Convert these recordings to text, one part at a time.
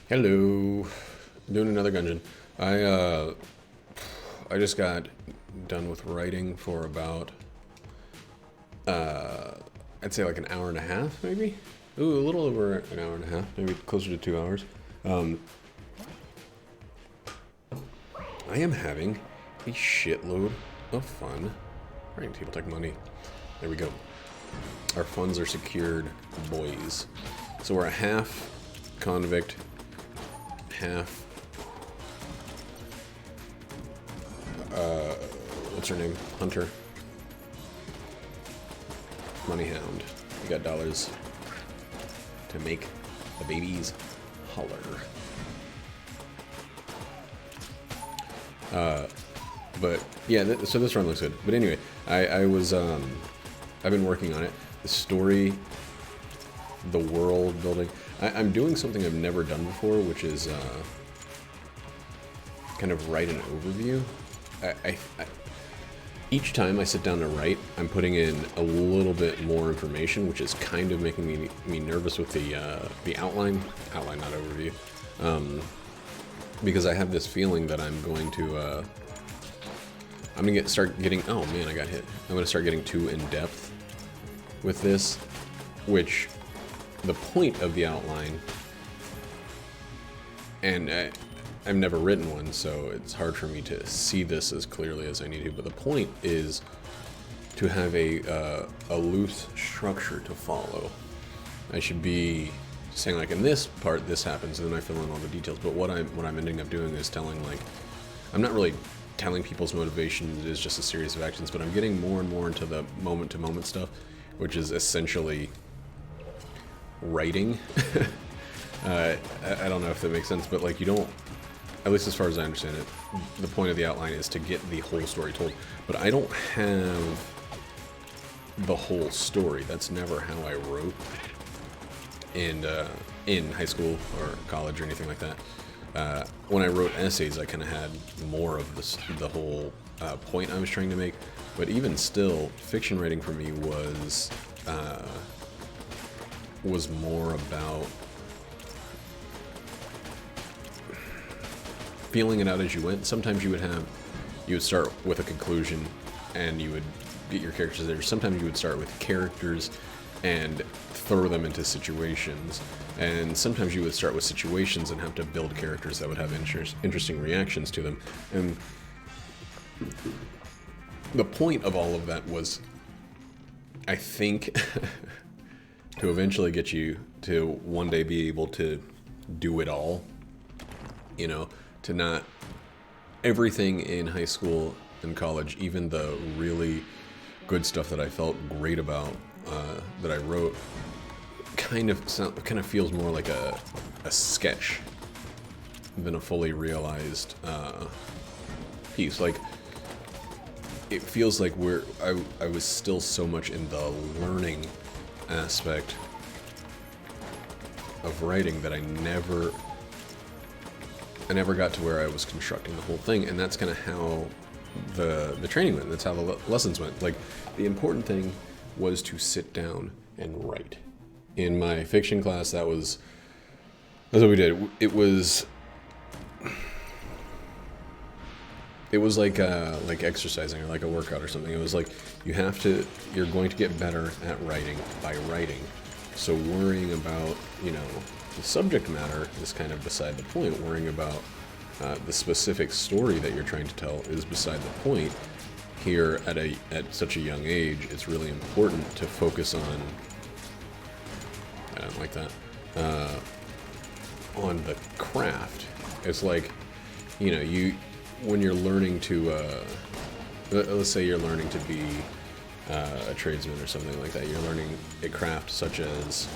Hello, doing another Gungeon. I just got done with writing for about I'd say like an hour and a half, maybe. Ooh, a little over an hour and a half, maybe closer to 2 hours. I am having a shitload of fun writing tabletech money. There we go. Our funds are secured, boys. So we're a half convict, half what's her name? Hunter. Money hound. We got dollars to make the babies holler. But yeah, so this run looks good. But anyway, I've been working on it. The story, the world building. I'm doing something I've never done before, which is kind of write an overview. Each time I sit down to write, I'm putting in a little bit more information, which is kind of making me nervous with the outline, not overview, because I have this feeling that I'm going to start getting. Oh man, I got hit. I'm gonna start getting too in depth with this, which the point of the outline, and I've never written one, so it's hard for me to see this as clearly as I need to, but the point is to have a loose structure to follow. I should be saying, like, in this part this happens, and then I fill in all the details, but what I'm ending up doing is telling, like, I'm not really telling people's motivation is just a series of actions, but I'm getting more and more into the moment-to-moment stuff, which is essentially writing. I don't know if that makes sense, but like you don't, at least as far as I understand it, the point of the outline is to get the whole story told. But I don't have the whole story. That's never how I wrote in high school or college or anything like that. When I wrote essays, I kind of had more of the whole point I was trying to make. But even still, fiction writing for me was more about feeling it out as you went. Sometimes you would start with a conclusion and you would get your characters there. Sometimes you would start with characters and throw them into situations. And sometimes you would start with situations and have to build characters that would have interesting reactions to them. And the point of all of that was, I think, to eventually get you to one day be able to do it all. You know, to not everything in high school and college, even the really good stuff that I felt great about that I wrote, kind of feels more like a sketch than a fully realized piece. Like, it feels like I was still so much in the learning aspect of writing that I never got to where I was constructing the whole thing, and that's kind of how the training went. That's how the lessons went. Like, the important thing was to sit down and write. In my fiction class, that's what we did. It was like exercising or like a workout or something. It was like you're going to get better at writing by writing. So worrying about, the subject matter is kind of beside the point. Worrying about the specific story that you're trying to tell is beside the point. Here at such a young age, it's really important to focus on. I don't like that. On the craft. It's like, when you're learning to, let's say you're learning to be a tradesman or something like that. You're learning a craft such as,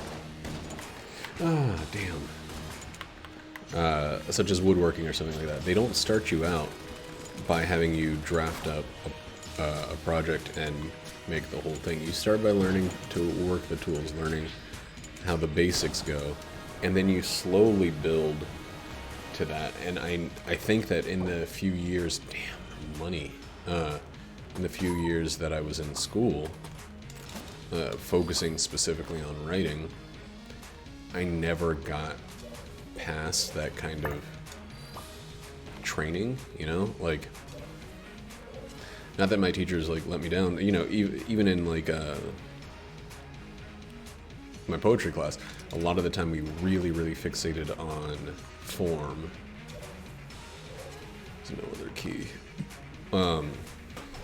such as woodworking or something like that. They don't start you out by having you draft up a project and make the whole thing. You start by learning to work the tools, learning how the basics go, and then you slowly build to that. And I think that in the few years, in the few years that I was in school, focusing specifically on writing, I never got pass that kind of training, you know, like, not that my teachers like let me down, you know, even in like my poetry class, a lot of the time we really fixated on form. There's no other key.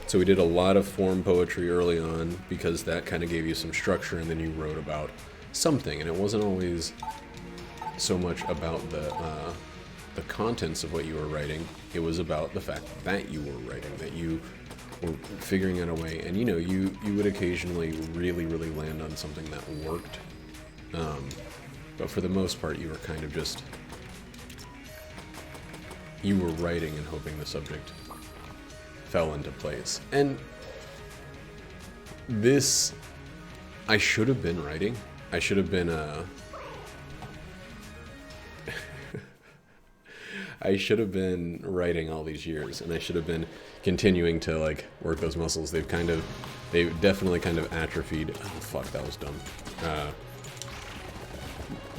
So we did a lot of form poetry early on because that kind of gave you some structure, and then you wrote about something, and it wasn't always so much about the contents of what you were writing. It was about the fact that you were writing, that you were figuring out a way, and you know, you would occasionally really land on something that worked, but for the most part you were kind of just, you were writing and hoping the subject fell into place. And this, I should have been writing. I should have been I should have been writing all these years, and I should have been continuing to like work those muscles. They've definitely kind of atrophied. Oh fuck, that was dumb.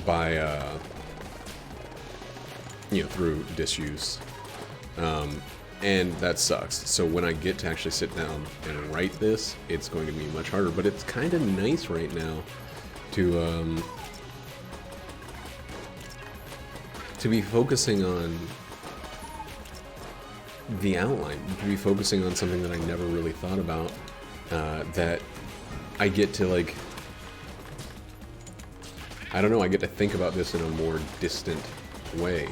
By you know, through disuse. And that sucks. So when I get to actually sit down and write this, it's going to be much harder. But it's kind of nice right now to be focusing on the outline, to be focusing on something that I never really thought about, that I get to like, I don't know, I get to think about this in a more distant way,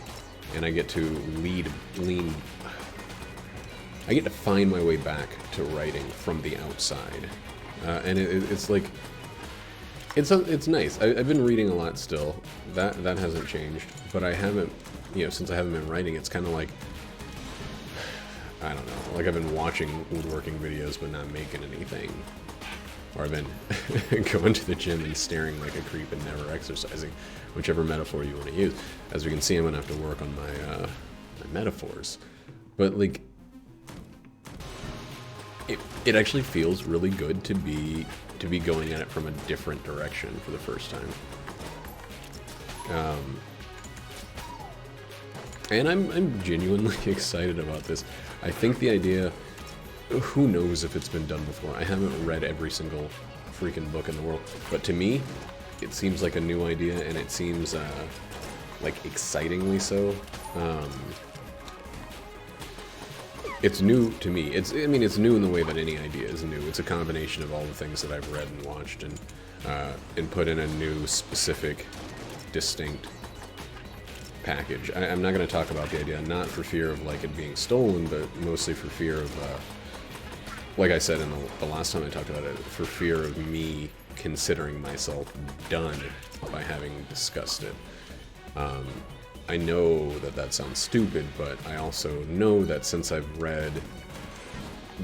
and I get to lean, I get to find my way back to writing from the outside, and it's like, it's nice. I've been reading a lot still. That hasn't changed, but I haven't, you know, since I haven't been writing, it's kind of like, I don't know, like I've been watching woodworking videos but not making anything, or I've been going to the gym and staring like a creep and never exercising, whichever metaphor you want to use. As we can see, I'm gonna have to work on my metaphors, but like, it actually feels really good to be going at it from a different direction for the first time. And I'm genuinely excited about this. I think the idea, who knows if it's been done before. I haven't read every single freaking book in the world, but to me, it seems like a new idea, and it seems like excitingly so. It's new to me. I mean, it's new in the way that any idea is new. It's a combination of all the things that I've read and watched, and put in a new, specific, distinct package. I'm not going to talk about the idea, not for fear of like it being stolen, but mostly for fear of, like I said in the last time I talked about it, for fear of me considering myself done by having discussed it. I know that sounds stupid, but I also know that since I've read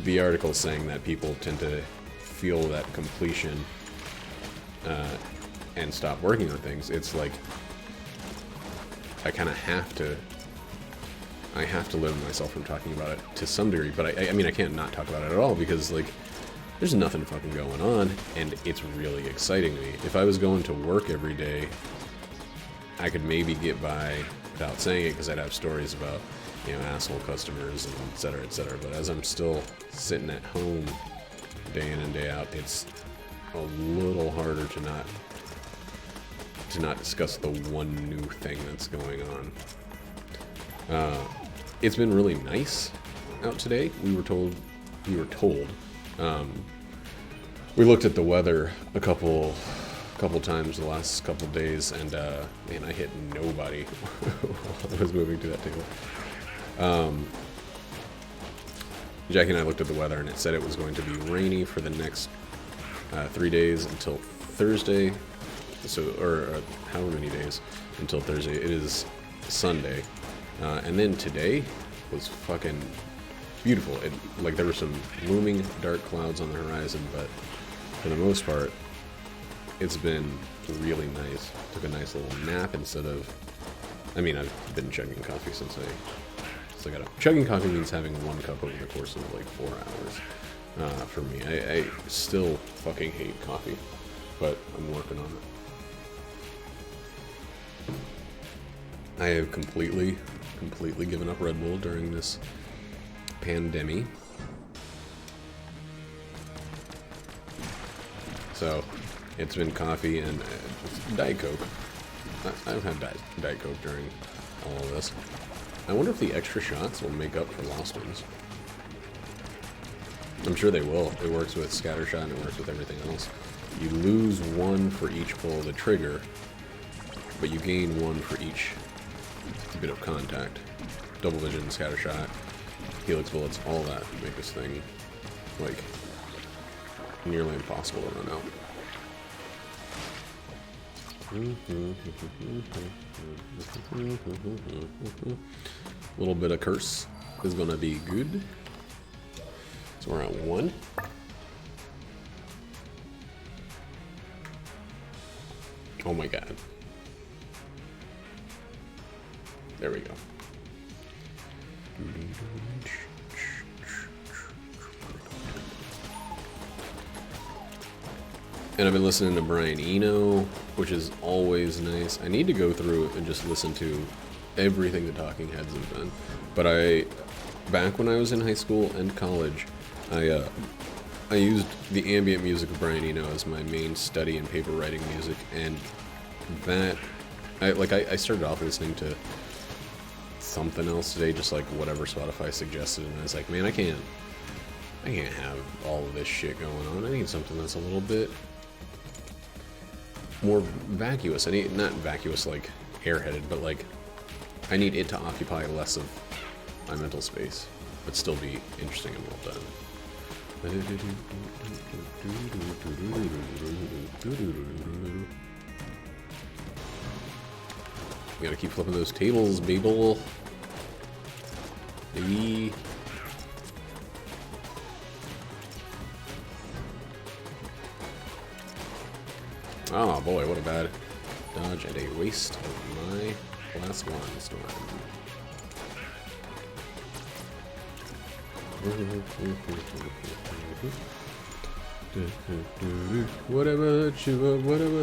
the article saying that people tend to feel that completion and stop working on things, it's like I kind of have to limit myself from talking about it to some degree, but I mean, I can't not talk about it at all, because like there's nothing fucking going on, and it's really exciting to me. If I was going to work every day, I could maybe get by without saying it, because I'd have stories about, you know, asshole customers and et cetera, but as I'm still sitting at home day in and day out, it's a little harder to not discuss the one new thing that's going on. It's been really nice out today. We were told, we looked at the weather a couple times the last couple days, and man, I hit nobody while I was moving to that table. Jackie and I looked at the weather, and it said it was going to be rainy for the next 3 days until Thursday. So, or however many days until Thursday. It is Sunday, and then today was fucking beautiful. Like there were some looming dark clouds on the horizon, but for the most part, it's been really nice. Took a nice little nap instead of, I mean, I've been chugging coffee since I got up. Chugging coffee means having one cup over the course of like 4 hours. For me, I still fucking hate coffee, but I'm working on it. I have completely given up Red Bull during this pandemic. So it's been coffee and Diet Coke. I've had Diet Coke during all of this. I wonder if the extra shots will make up for lost ones. I'm sure they will. It works with scatter shot and it works with everything else. You lose one for each pull of the trigger, but you gain one for each bit of contact. Double vision, scatter shot, helix bullets, all that make this thing like nearly impossible to run out. A little bit of curse is gonna be good. So we're at 1. Oh my god. There we go. And I've been listening to Brian Eno, which is always nice. I need to go through and just listen to everything the Talking Heads have done. But back when I was in high school and college, I used the ambient music of Brian Eno as my main study and paper writing music, and that, I started off listening to something else today, just like whatever Spotify suggested, and I was like, man, I can't have all of this shit going on. I need something that's a little bit more vacuous. I need, not vacuous like airheaded, but like, I need it to occupy less of my mental space, but still be interesting and well done. You gotta keep flipping those tables, baby. Baby. Oh boy, what a bad dodge and a waste of my class 1 storm. Whatever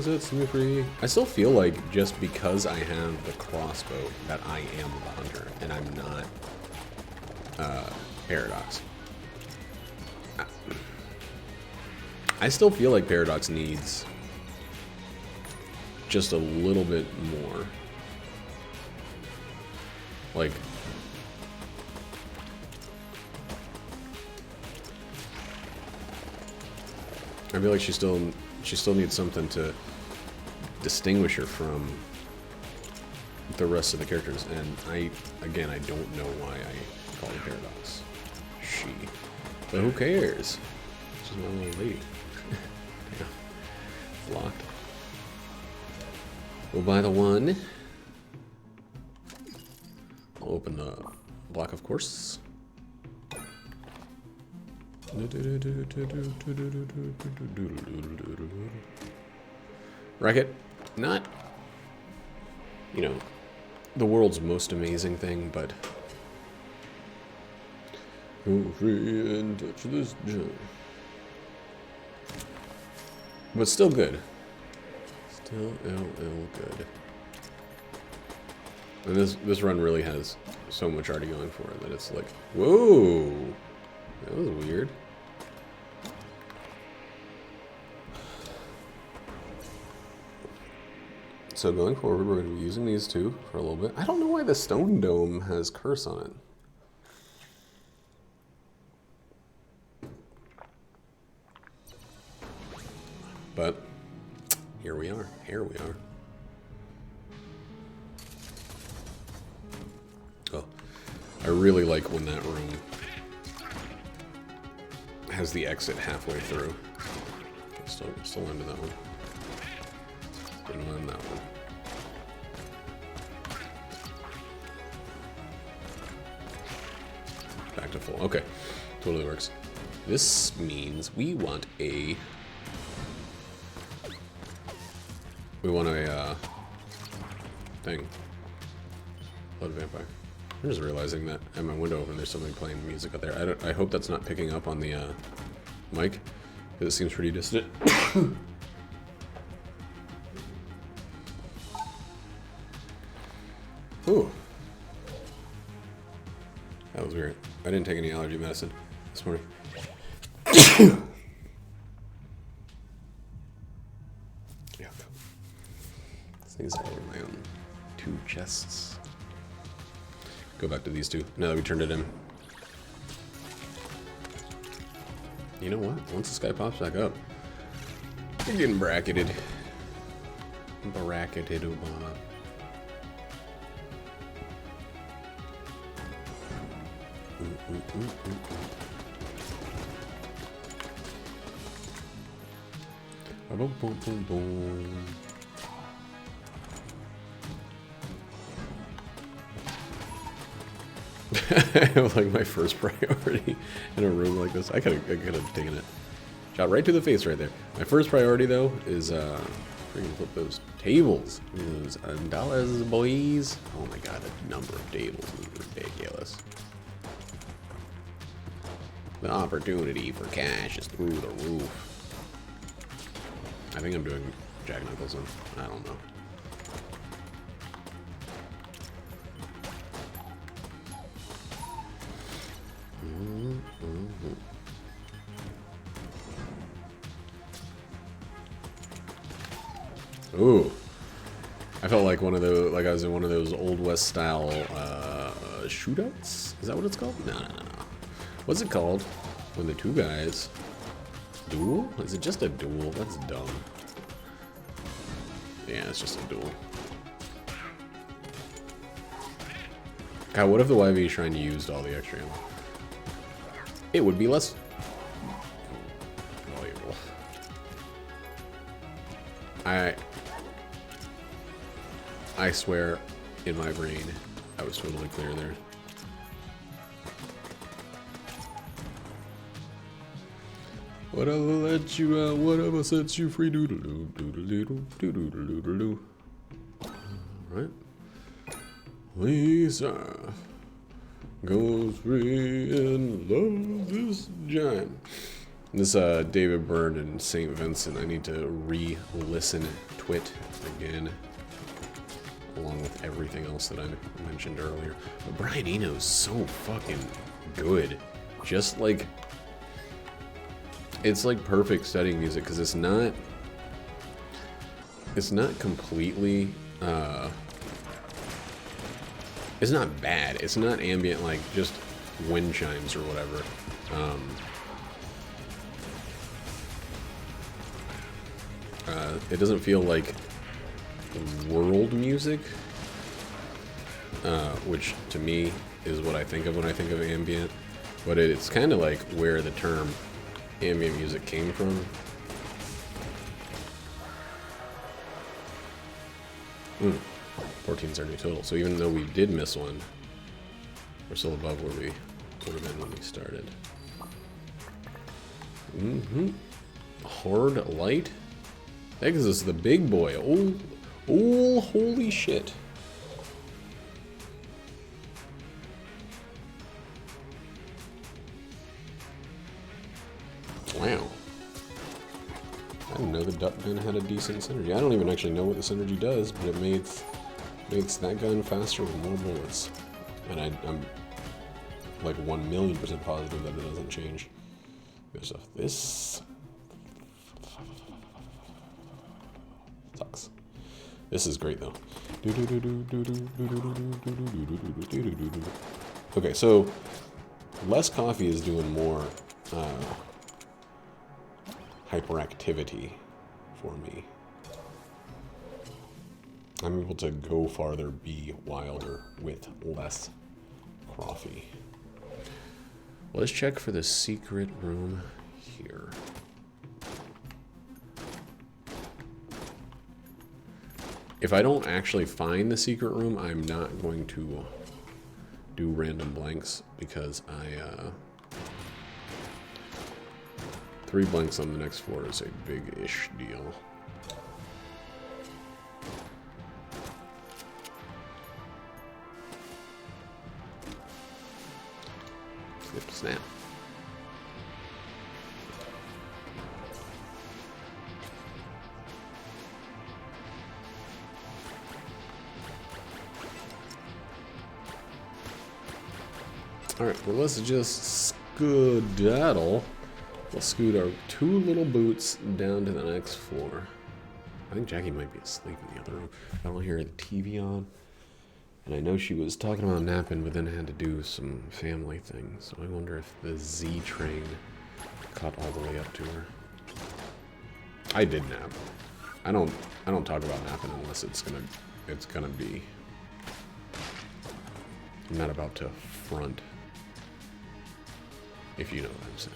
sets me free. I still feel like just because I have the crossbow that I am the hunter and I'm not Paradox. I still feel like Paradox needs just a little bit more. Like, I feel like she still needs something to distinguish her from the rest of the characters, and I don't know why I call her Paradox. She. But who cares? She's my little lady. Damn. Locked. We'll buy the 1. I'll open the block, of course. Racket. Not, you know, the world's most amazing thing, but go free and touch this gem. But still good. Still good. And this run really has so much already going for it that it's like, whoa, that was weird. So going forward, we're going to be using these two for a little bit. I don't know why the stone dome has curse on it. But here we are. Oh, I really like when that room has the exit halfway through. Okay, still into that one. Didn't land that one. Back to full. Okay, totally works. This means we want a thing. Blood vampire. I'm just realizing that I have my window open. There's somebody playing music out there. I hope that's not picking up on the mic, because it seems pretty distant. Ooh. That was weird. I didn't take any allergy medicine this morning. Yeah. These things are over my own 2 chests. Go back to these 2. Now that we turned it in. You know what? Once this guy pops back up, you're getting bracketed. Bracketed, Obama. Boom, boom, boom, boom. Like my first priority in a room like this. I could have taken it. Shot right to the face right there. My first priority though is freaking flip those tables. Those dollars, boys. Oh my god, the number of tables is ridiculous. The opportunity for cash is through the roof. I think I'm doing Jack Nicholson. I don't know. Ooh, I felt like one of those, like I was in one of those Old West style shootouts. Is that what it's called? No. What's it called when the 2 guys duel? Is it just a duel? That's dumb. Yeah, it's just a duel. God, what if the YV Shrine used all the extra ammo? It would be less valuable. I swear, in my brain, I was totally clear there. Whatever let you out, whatever sets you free, doodle-doo, doodle-doo, doodle-doo, Alright. Lisa goes free and loves this giant. This David Byrne and St. Vincent, I need to re-listen to it again, along with everything else that I mentioned earlier. But Brian Eno's so fucking good. Just like, it's like perfect studying music because it's not completely it's not bad. It's not ambient like just wind chimes or whatever. It doesn't feel like world music, which to me is what I think of when I think of ambient, but it's kind of like where the term ambient music came from. 14's our new total, so even though we did miss one, we're still above where we would have been when we started. Hard light? Exodus is the big boy. Oh, holy shit. Wow. I didn't know the duck gun had a decent synergy. I don't even actually know what the synergy does, but it makes that gun faster with more bullets. And I'm like 1,000,000% positive that it doesn't change. Good stuff. This sucks. This is great though. Okay, so less coffee is doing more hyperactivity for me. I'm able to go farther, be wilder with less coffee. Let's check for the secret room here. If I don't actually find the secret room, I'm not going to do random blanks because 3 blanks on the next floor is a big-ish deal. Snip, snap. Alright, well let's just skedaddle. We'll scoot our 2 little boots down to the next floor. I think Jackie might be asleep in the other room. I don't hear the TV on. And I know she was talking about napping, but then had to do some family things. So I wonder if the Z train caught all the way up to her. I did nap. I don't talk about napping unless it's gonna be. I'm not about to front. If you know what I'm saying.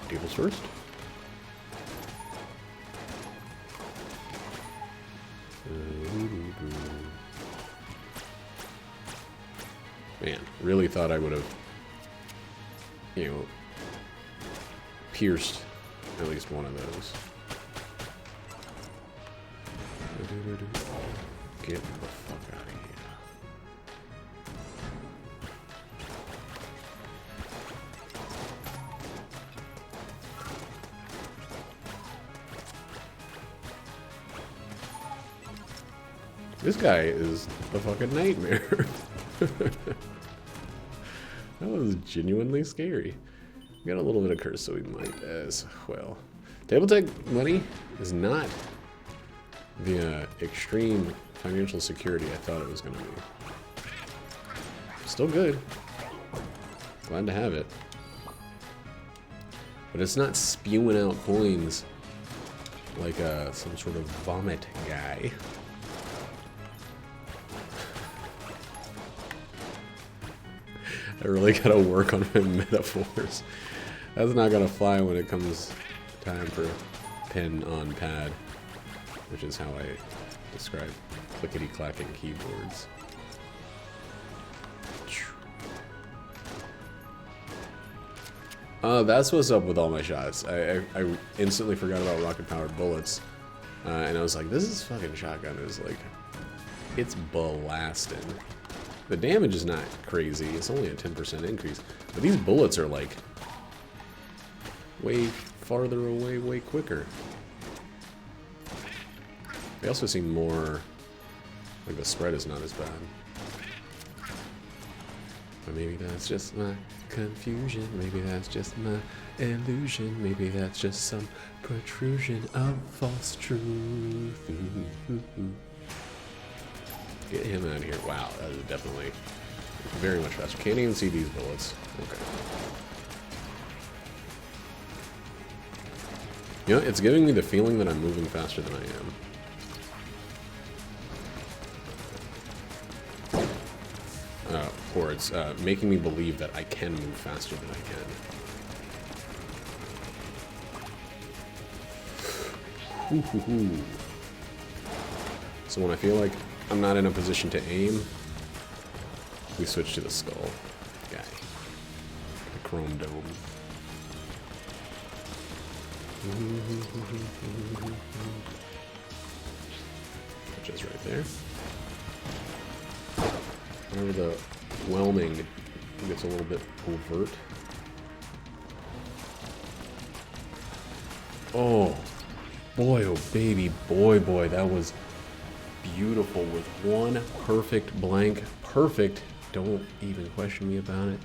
Tables first. Man, really thought I would have, you know, pierced at least one of those. Get the fuck out of here. This guy is a fucking nightmare. That was genuinely scary. We got a little bit of curse, so we might as well. Table tech money is not the extreme financial security I thought it was going to be. Still good. Glad to have it. But it's not spewing out coins like some sort of vomit guy. I really gotta work on my metaphors. That's not gonna fly when it comes time for pen on pad, which is how I describe clickety-clacking keyboards. That's what's up with all my shots. I instantly forgot about rocket-powered bullets, and I was like, this is fucking shotgun is like, it's blasting. The damage is not crazy, it's only a 10% increase, but these bullets are like way farther away, way quicker. They also seem more, like the spread is not as bad. But maybe that's just my confusion, maybe that's just my illusion, maybe that's just some protrusion of false truth. Get him out of here. Wow, that is definitely very much faster. Can't even see these bullets. Okay. You know, it's giving me the feeling that I'm moving faster than I am. Or it's making me believe that I can move faster than I can. So when I feel like I'm not in a position to aim, we switch to the skull guy. The chrome dome. Which is right there. Whenever the whelming gets a little bit overt. Oh, boy, oh baby, boy, that was beautiful with one perfect blank. Perfect. Don't even question me about it.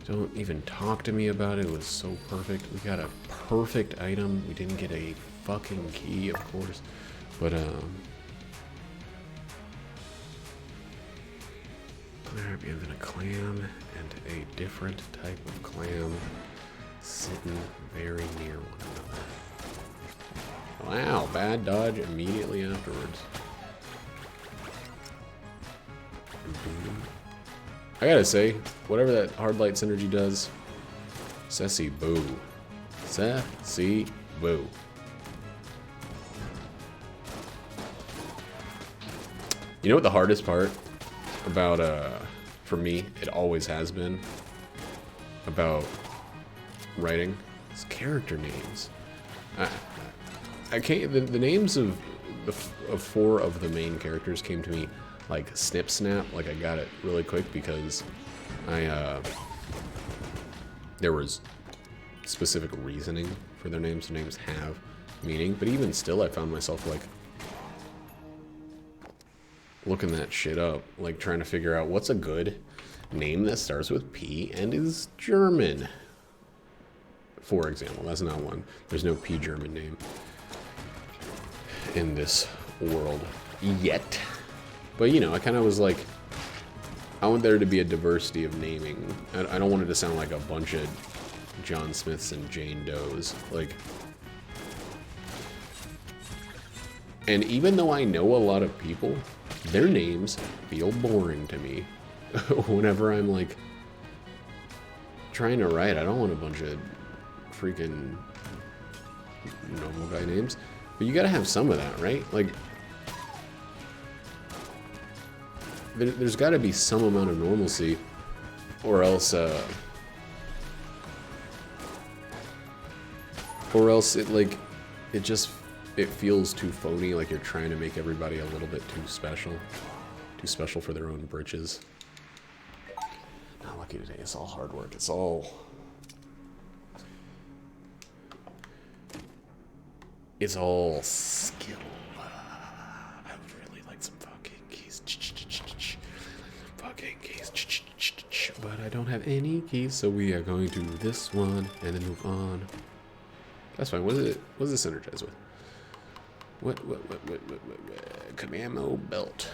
Don't even talk to me about it. It was so perfect. We got a perfect item. We didn't get a fucking key, of course. But, there being a clam and a different type of clam sitting very near one another. Wow, bad dodge immediately afterwards. I gotta say, whatever that hard light synergy does, sassy boo. Sassy boo. You know what the hardest part about, for me, it always has been, about writing? It's character names. I can't, the names of 4 of the main characters came to me like snip snap, like I got it really quick because there was specific reasoning for their names. Their names have meaning, but even still I found myself like, looking that shit up, like trying to figure out what's a good name that starts with P and is German. For example, that's not one. There's no P German name in this world yet. But, you know, I kind of was like, I want there to be a diversity of naming. I don't want it to sound like a bunch of John Smiths and Jane Does. Like, and even though I know a lot of people, their names feel boring to me. Whenever I'm like trying to write, I don't want a bunch of freaking normal guy names. But you gotta have some of that, right? Like, there's gotta be some amount of normalcy, or else it like, it feels too phony, like you're trying to make everybody a little bit too special for their own britches. Not lucky today, it's all hard work, it's all skill. I would really like some fucking keys. Fucking keys. But I don't have any keys, so we are going to do this one and then move on. That's fine. What is this energized with? What? Commando belt.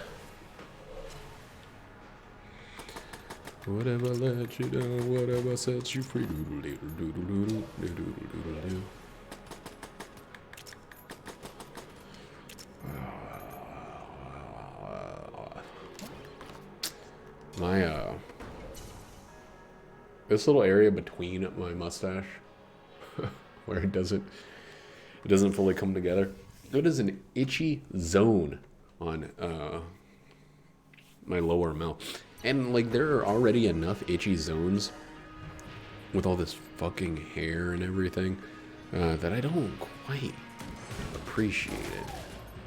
Whatever let you down, whatever sets you free. This little area between my mustache, where it doesn't fully come together, it is an itchy zone on my lower mouth. And like, there are already enough itchy zones with all this fucking hair and everything that I don't quite appreciate it.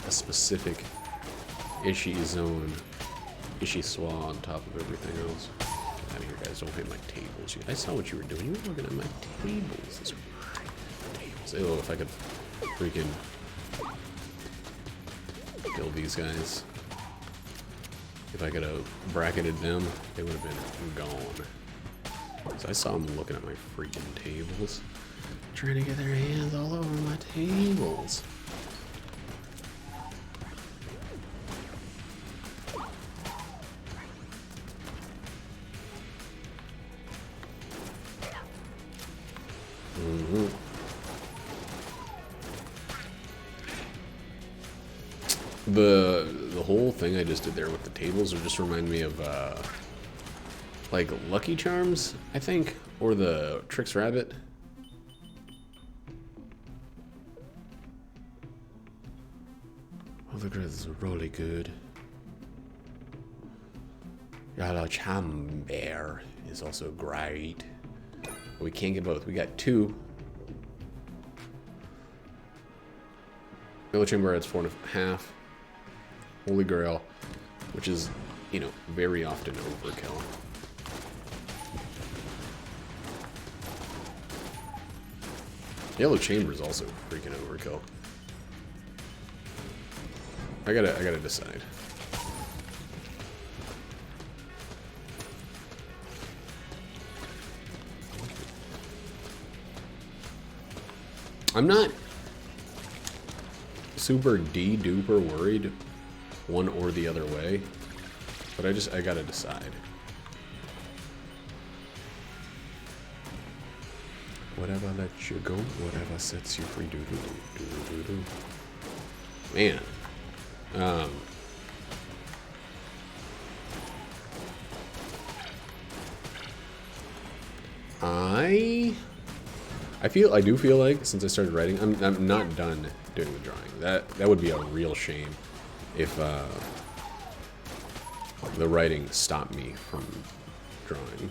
A specific itchy zone, itchy swaw on top of everything else. Get out of here, guys! Don't hit my tables. I saw what you were doing. You were looking at my tables. This tables. Oh, if I could freaking kill these guys. If I could have bracketed them, they would have been gone. So I saw them looking at my freaking tables. Trying to get their hands all over my tables. The whole thing I just did there with the tables would just remind me of like Lucky Charms, I think, or the Trix Rabbit. Oh, the this is really good. Yellow Chamber is also great. We can't get both. We got two. Yellow Chamber adds 4.5. Holy Grail, which is, you know, very often overkill. Yellow Chamber is also freaking overkill. I gotta decide. I'm not super duper worried one or the other way, but I gotta decide. Whatever lets you go, whatever sets you free. Man, I do feel like since I started writing, I'm not done doing the drawing. That would be a real shame if the writing stopped me from drawing,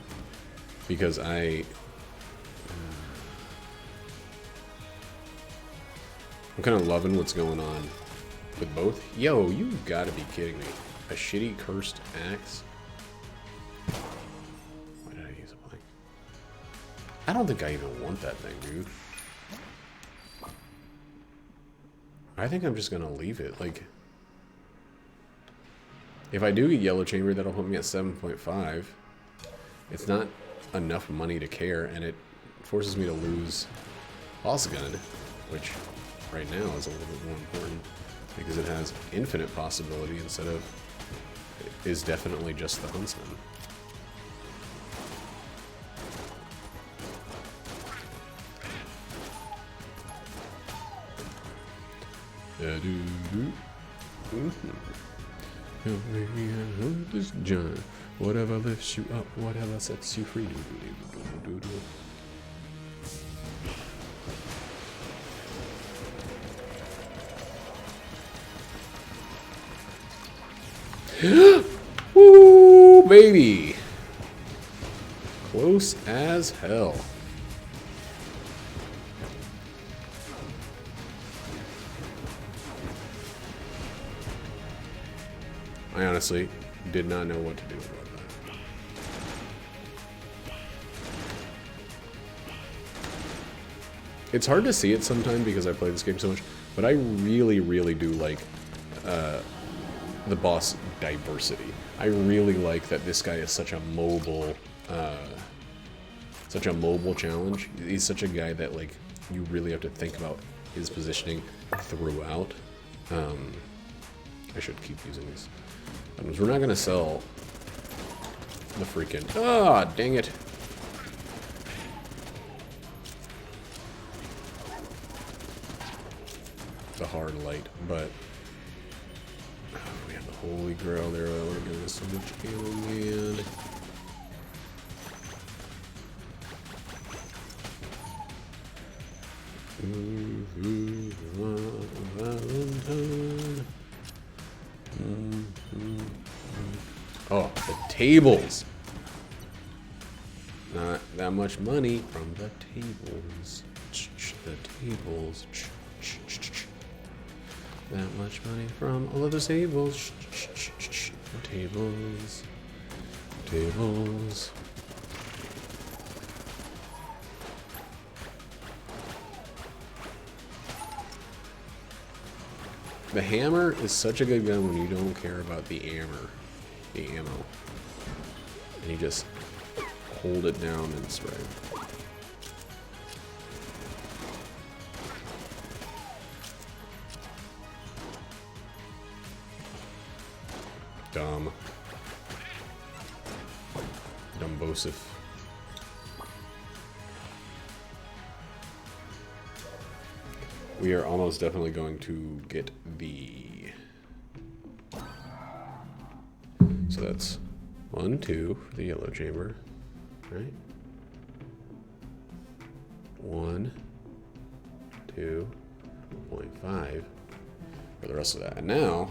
because I'm kind of loving what's going on with both. Yo, you gotta be kidding me. A shitty cursed axe? Why did I use a blank? I don't think I even want that thing, dude. I think I'm just gonna leave it. Like, If I do get Yellow Chamber, that'll put me at 7.5. It's not enough money to care, and it forces me to lose Boss Gun, which right now is a little bit more important because it has infinite possibility instead of is definitely just the Huntsman. This John, whatever lifts you up, whatever sets you free. Woo, baby! Close as hell. I honestly did not know what to do about that. It's hard to see it sometimes because I play this game so much, but I really, really do like the boss diversity. I really like that this guy is such a mobile challenge. He's such a guy that like you really have to think about his positioning throughout. I should keep using these. We're not gonna sell the freaking. Ah, dang it! The hard light, but we have the Holy Grail there. That would have given us so much ammo, man. Valentine. Oh, the tables. Not that much money from the tables. The tables. That much money from all of the tables. Tables. Tables. The hammer is such a good gun when you don't care about the ammo. And you just hold it down and spray. Dumb. Dumbosif. We are almost definitely going to get the... So that's 1, 2 for the Yellow Chamber, right? 1, 2.5 for the rest of that. And now,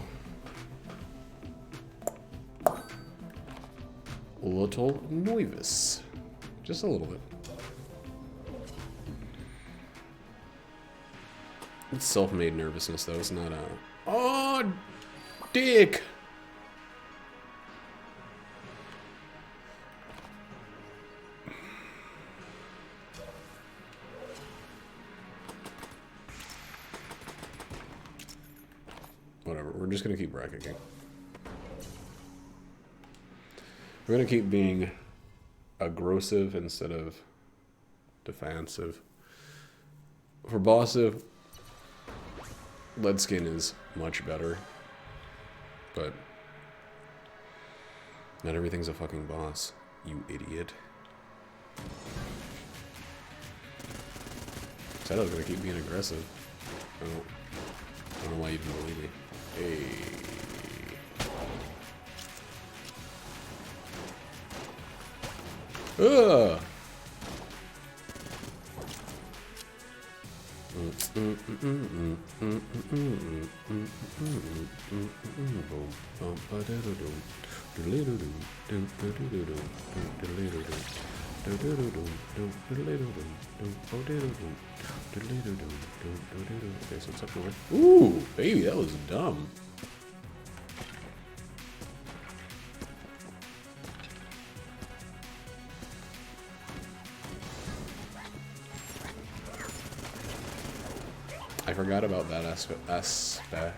little nervous, just a little bit. It's self-made nervousness, though. It's not a... Oh, dick! Whatever. We're just gonna keep bracketing. We're gonna keep being aggressive instead of defensive. For bossive, lead skin is much better, but not everything's a fucking boss, you idiot. Said I was gonna keep being aggressive. I don't know why you didn't believe me. Hey. Ugh. Okay, so it's up north. Ooh, baby, that was dumb. I forgot about that aspect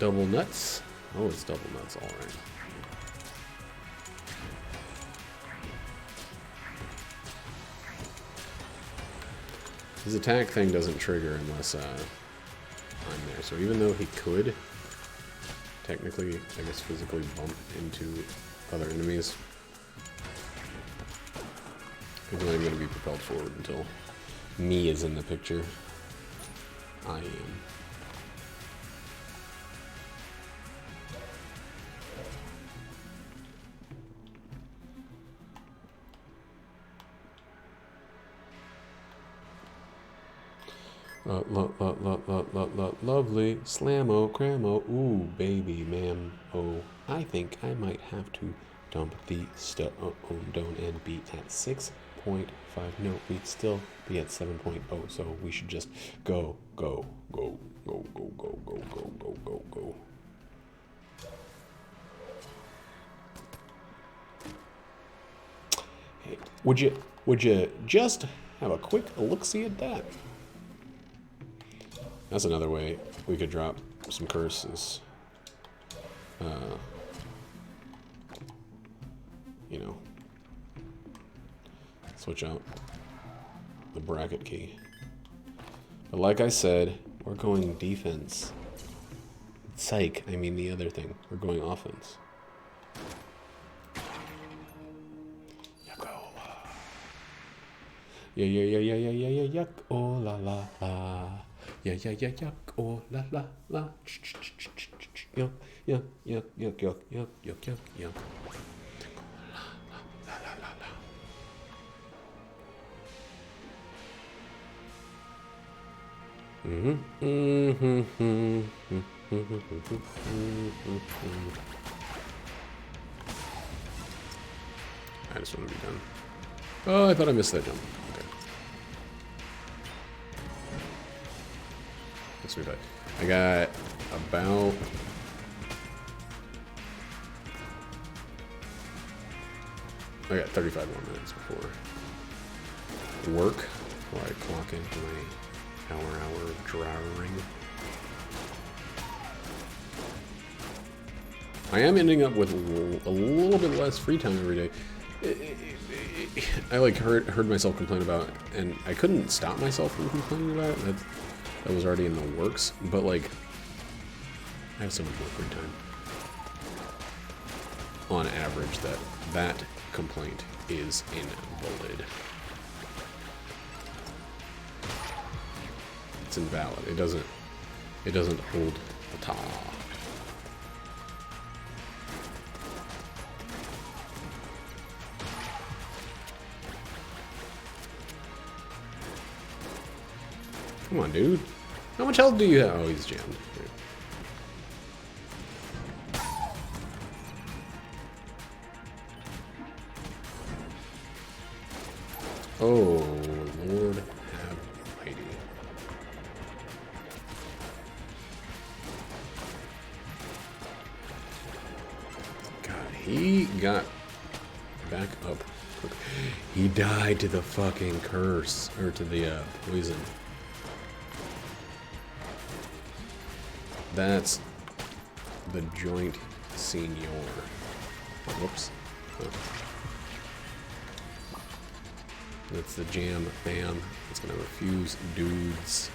Double nuts. Oh, it's double nuts, alright. His attack thing doesn't trigger unless I'm there. So even though he could technically, I guess, physically bump into other enemies, he's only going to be propelled forward until me is in the picture. I am. Lovely slammo crammo. Ooh, baby ma'am. Oh, I think I might have to dump the stone and be at 6.5. No, we'd still be at 7.0. So we should just go. Hey, would you just have a quick look-see at that? That's another way we could drop some curses. You know, switch out the bracket key. But like I said, we're going defense. Psych, I mean the other thing. We're going offense. Yuck, oh la la la. Yuck, oh la la la. Yuck. I just want to be done. Oh, I thought I missed that jump. Okay. Let's do that. I got about... I got 35 more minutes before work, before I clock into my hour of drawing. I am ending up with a little bit less free time every day. I like heard myself complain about it, and I couldn't stop myself from complaining about it. That was already in the works, but like, I have so much more free time. On average, that complaint is invalid. It's invalid. It doesn't hold the tar. Come on, dude. How much health do you have? Oh, he's jammed. Oh, Lord have mighty. God, he got back up quick. He died to the fucking curse, or to the poison. That's the joint senior. Whoops. Oh. That's the jam bam. It's gonna refuse dudes.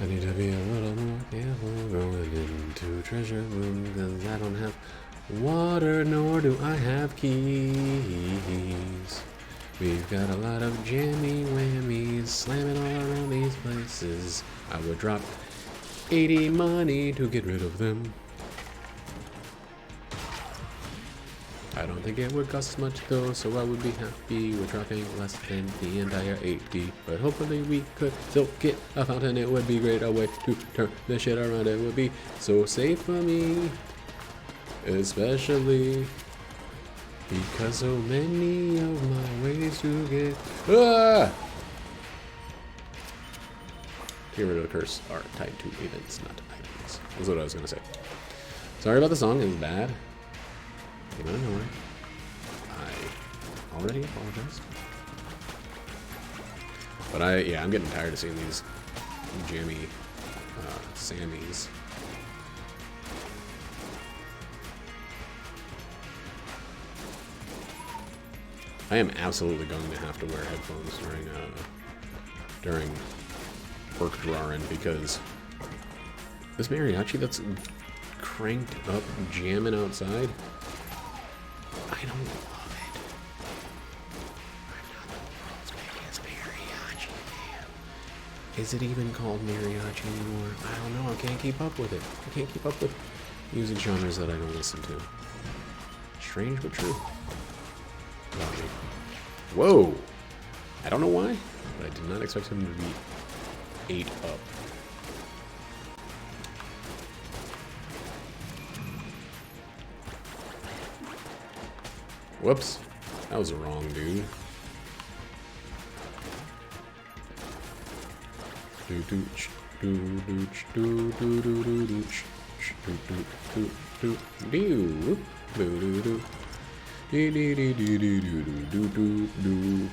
I need to be a little more careful going into treasure room, cause I don't have water, nor do I have keys. We've got a lot of jammy whammies slamming all around these places. I would drop 80 money to get rid of them. I don't think it would cost much though, so I would be happy with dropping less than the entire 80. But hopefully we could still get a fountain. It would be great, a way to turn this shit around. It would be so safe for me, especially because so many of my ways to get get rid of the curse are tied to events, not items. That's what I was gonna say. Sorry about the song, it's bad. Came out of nowhere. I already apologized. But I'm getting tired of seeing these jammy Sammy's. I am absolutely going to have to wear headphones during work drawing, because this mariachi that's cranked up, jamming outside, I don't love it. I'm not the world's biggest mariachi fan. Is it even called mariachi anymore? I don't know. I can't keep up with it. I can't keep up with music genres that I don't listen to. Strange but true. Whoa! I don't know why, but I did not expect him to be 8 up. Whoops. That was the wrong dude.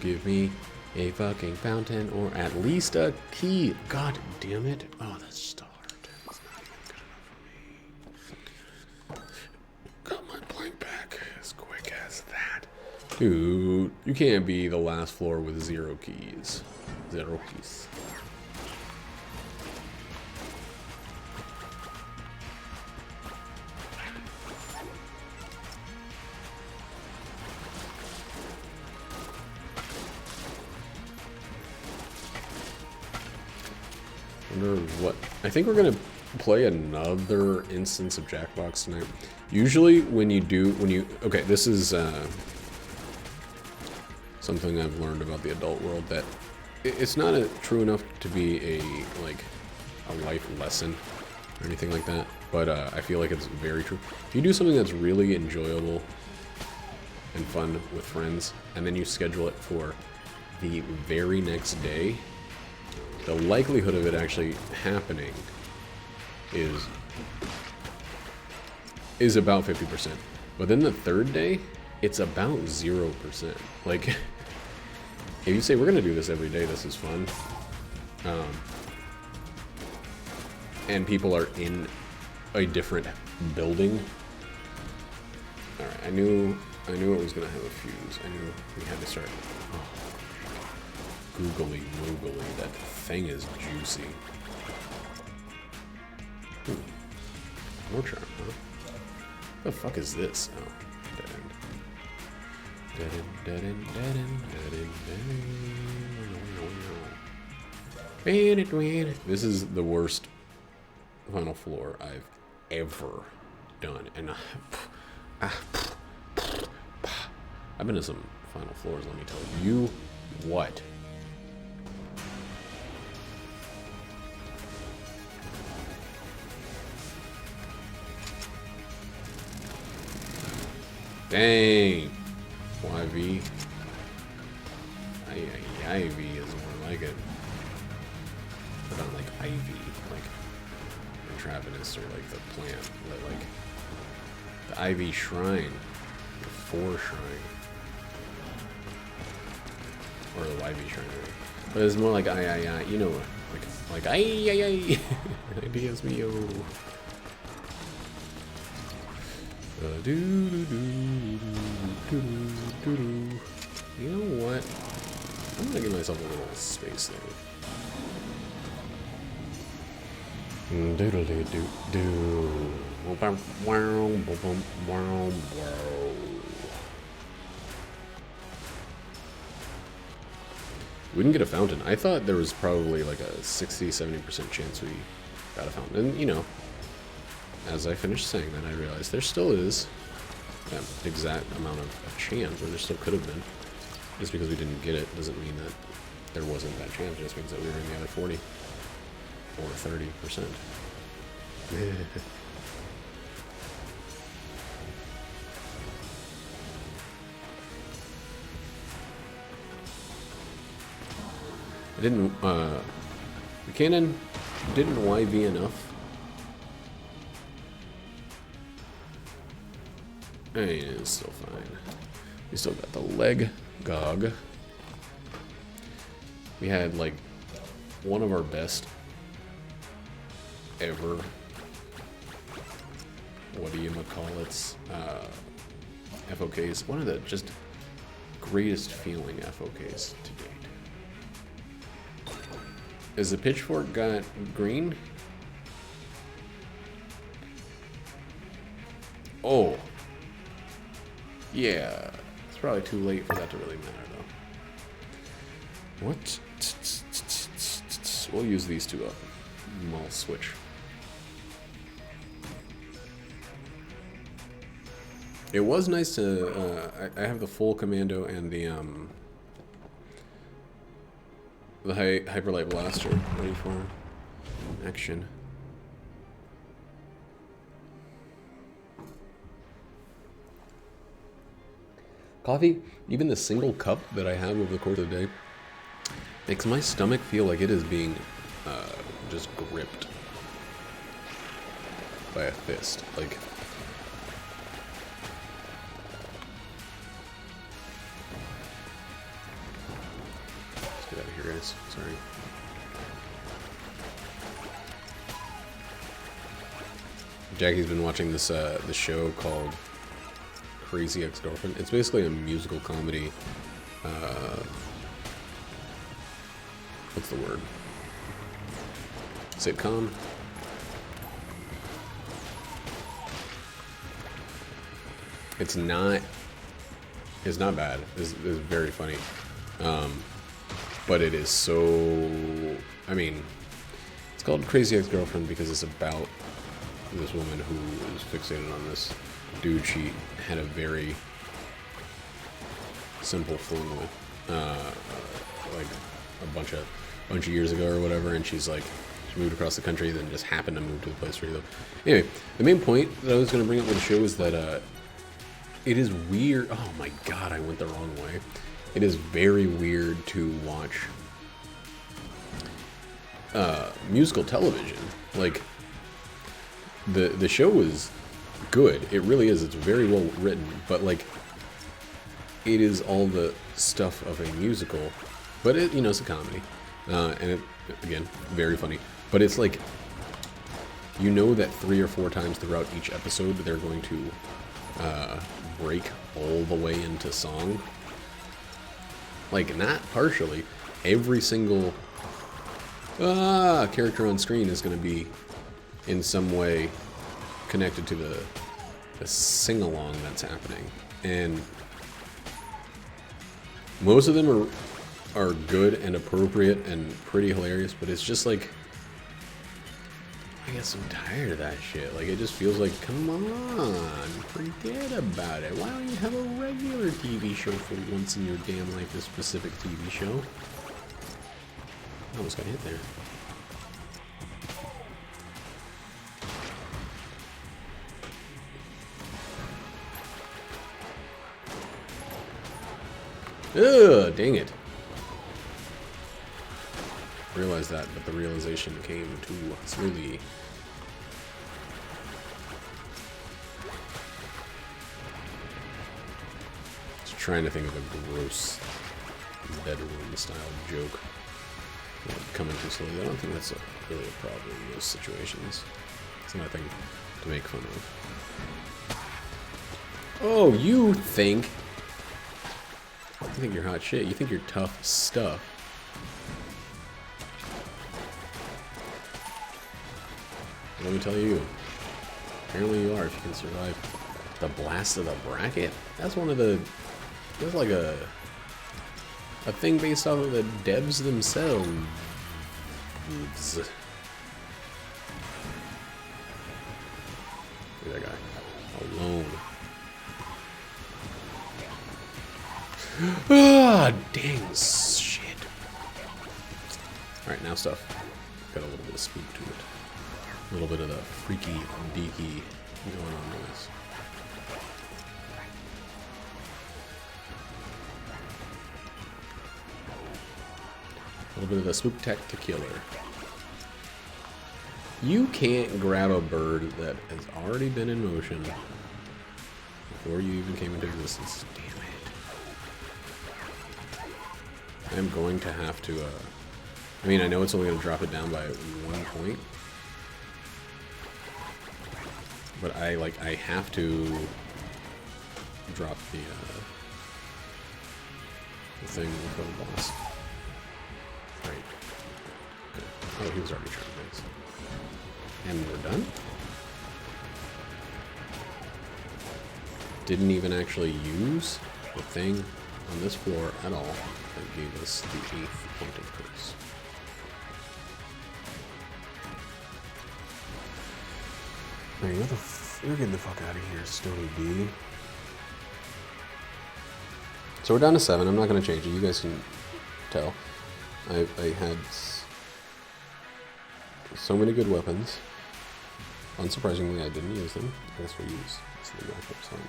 Give me a fucking fountain, or at least a key. God damn it. Oh, the start. It's not even good enough for me. Got my blank back as quick as that. Dude, you can't be the last floor with 0 keys. 0 keys. What? I think we're gonna play another instance of Jackbox tonight. Usually okay, this is something I've learned about the adult world, that it's not true enough to be a life lesson or anything like that, but I feel like it's very true. If you do something that's really enjoyable and fun with friends, and then you schedule it for the very next day, the likelihood of it actually happening is about 50%. But then the third day, it's about 0%. Like, if you say, we're gonna do this every day, this is fun, and people are in a different building. Alright, I knew it was gonna have a fuse. I knew we had to start. Oh. Googly moogly, that thing is juicy. More charm, huh? What the fuck is this? Oh, dead end. Dead end, dead end, dead end, dead end, dead end. This is the worst final floor I've ever done. And I've been to some final floors, let me tell you what. Dang. YV. IV is more like it. But not like IV, like Intravenous or like the plant, but like the IV shrine, the 4 shrine. Or the YV shrine. But it's more like I, you know, like I, ideas mio. You know what? I'm gonna give myself a little space there. We didn't get a fountain. I thought there was probably like a 60-70% chance we got a fountain. And, you know, as I finished saying that, I realized there still is that exact amount of chance, or there still could have been. Just because we didn't get it doesn't mean that there wasn't that chance. It just means that we were in the other 40 or 30%. I didn't, the cannon didn't YV enough. And it's still fine. We still got the leg gog. We had like one of our best ever, what do you call it, FOKs. One of the just greatest feeling FOKs to date. Is the pitchfork got green? Oh. Yeah. It's probably too late for that to really matter, though. What? We'll use these two up. I'll switch. It was nice to... I have the full commando and the hyperlight blaster ready for action. Coffee, even the single cup that I have over the course of the day, makes my stomach feel like it is being just gripped by a fist. Like, let's get out of here, guys. Sorry. Jackie's been watching this this show called Crazy Ex-Girlfriend. It's basically a musical comedy. What's the word? Sitcom? It's not bad. It's very funny. But it is so... I mean, it's called Crazy Ex-Girlfriend because it's about this woman who is fixated on this dude she had a very simple fling with, like a bunch of years ago or whatever, and she moved across the country, then just happened to move to the place where you live. Anyway, the main point that I was going to bring up with the show is that it is weird. Oh my god, I went the wrong way. It is very weird to watch musical television. Like, the show is good. It really is. It's very well written, but like, it is all the stuff of a musical, but it, you know, it's a comedy, and it, again, very funny. But it's like, you know that 3 or 4 times throughout each episode they're going to break all the way into song. Like, not partially. Every single character on screen is going to be in some way connected to the sing-along that's happening. And most of them are good and appropriate and pretty hilarious, but it's just like, I get so tired of that shit. Like, it just feels like, come on, forget about it. Why don't you have a regular TV show for once in your damn life, a specific TV show? I almost got hit there. Ugh, dang it. Realized that, but the realization came too slowly. Just trying to think of a gross bedroom-style joke that would come in too slowly. I don't think that's really a problem in those situations. It's nothing to make fun of. Oh, you think you're hot shit. You think you're tough stuff. Let me tell you. Apparently you are, if you can survive the blast of the bracket. That's one of the... That's like a thing based off of the devs themselves. Look at that guy. Alone. Ah, dang shit. Alright, now stuff. Got a little bit of spook to it. A little bit of the freaky deaky going on with this. A little bit of the spooktacular. You can't grab a bird that has already been in motion before you even came into existence. Damn it. I'm going to have to, I mean, I know it's only going to drop it down by 1 point, But I have to drop the thing before the boss. Right. Good. Oh, he was already trying to fix. And we're done? Didn't even actually use the thing on this floor at all that gave us the 8th point of curse. Hey, you're getting the fuck out of here, Stony B. So we're down to 7. I'm not going to change it. You guys can tell. I had so many good weapons. Unsurprisingly, I didn't use them. I guess we'll use the backups on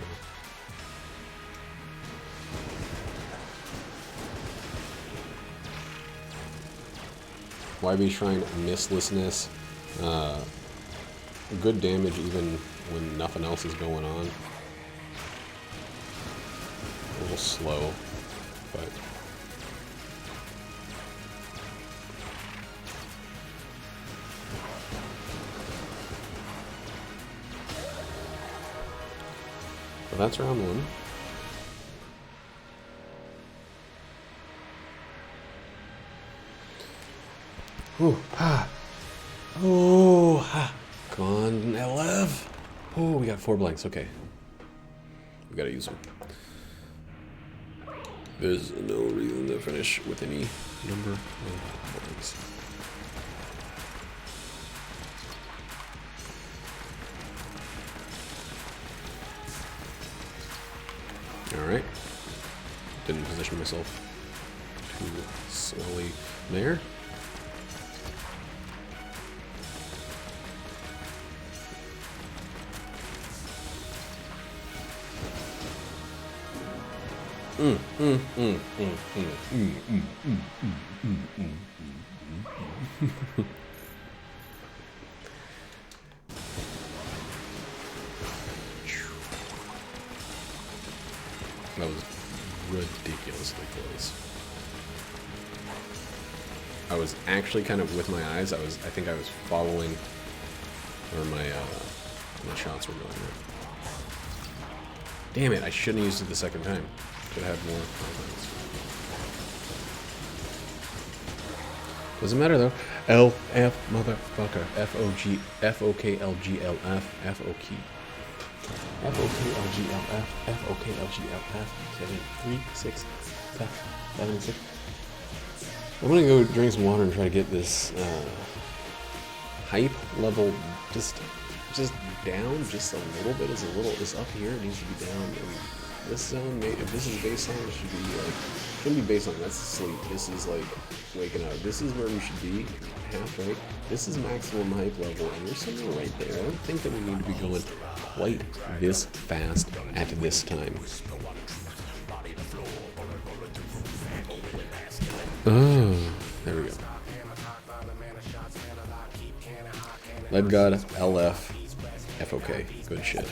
now. YB Shrine misslessness. Good damage even when nothing else is going on. A little slow, but that's round 1. Ooh, ha. Oh, ha. Come on, LF. Oh, we got 4 blanks. Okay. We gotta use them. There's no reason to finish with any number of blanks. Alright. Didn't position myself too slowly there. That was ridiculously close. I was actually kind of with my eyes. I think I was following where my shots were going there. Damn it! I shouldn't have used it the second time. Could have had more confidence. Doesn't matter though. L F motherfucker. FOKLGLF FOK. FOKLGLF FOKLGLF 7 3 6 7 6. I'm gonna go drink some water and try to get this hype level just down just a little bit. It's up here. It needs to be down. And this zone, if this is baseline, it should be like, shouldn't be baseline. That's sleep. This is like waking up. This is where we should be, halfway. This is maximum hype level, and we're somewhere right there. I don't think that we need to be going quite this fast at this time. Oh, there we go. Lead God, LF, FOK. Good shit.